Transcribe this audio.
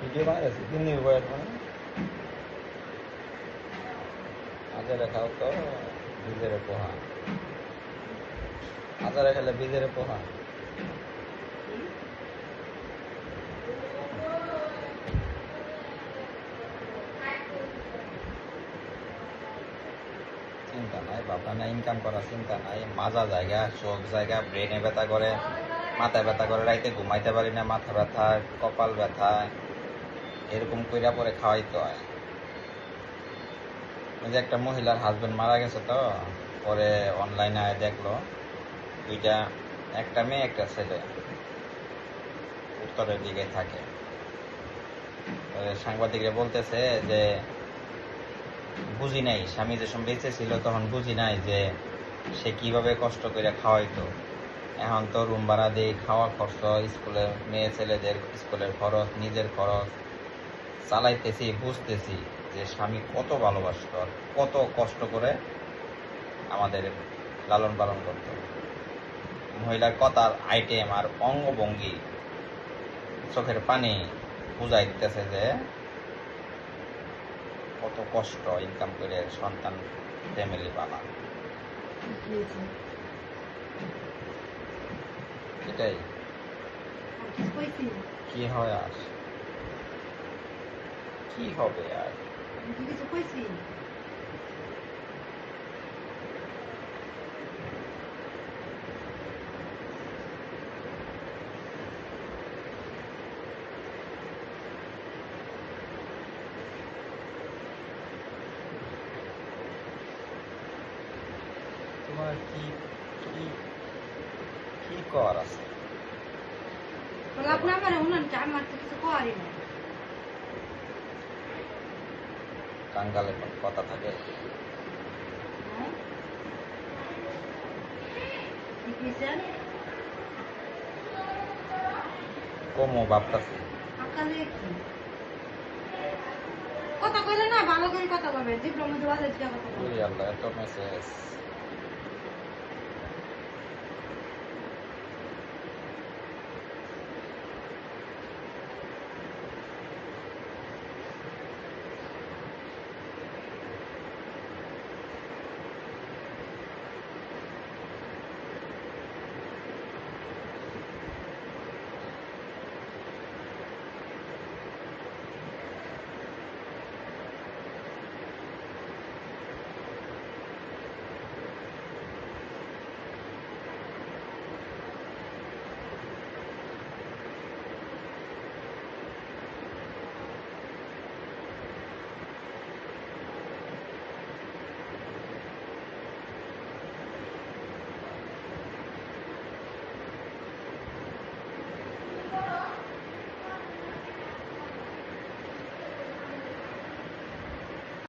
video বানাইছি দিনের বয়স মানে আজারে খাও তো বীজের পোহা আজারে খেলে বীজের পোহা চিন্তা নাই বাবা না ইনকাম করার চিন্তা নাই মাজা জায়গা চোখ জায়গা ব্রেনে ব্যথা করে মাথায় ব্যথা করে রাইতে ঘুমাইতে পারি না মাথা ব্যথা কপাল ব্যথা এরকম কইরা পরে খাওয়াইতে হয় ওই যে একটা মহিলার হাজবেন্ড মারা গেছে তো পরে অনলাইনে দেখলো দুইটা একটা মেয়ে একটা ছেলে উত্তরের দিকে থাকে সাংবাদিকরা বলতেছে যে বুঝি নাই স্বামী যখন বেঁচে ছিল তখন বুঝি নাই যে সে কিভাবে কষ্ট করে খাওয়াইতো এখন তো রুম ভাড়া দিয়ে খাওয়া খরচ স্কুলের মেয়ে ছেলেদের স্কুলের খরচ নিজের খরচ চালাইতেছি বুঝতেছি যে স্বামী কত ভালোবাসত আর কত কষ্ট করে আমাদের লালন পালন করত মহিলার কথার আইটেম আর অঙ্গভঙ্গি চোখের পানি বুঝাই দিতেছে যে কত কষ্ট ইনকাম করে সন্তান ফ্যামিলি পালা এটাই কি হয় আর কি হবে আর তোমার কি কি কি কর আছে কাঙ্গালে কথা থাকে কমো ভাবতাছি কথা কইলে না ভালো করে কথা বলবে ডিপ্লোমা দেওয়া যায় কথা বলবে আল্লাহ এত মেসেজ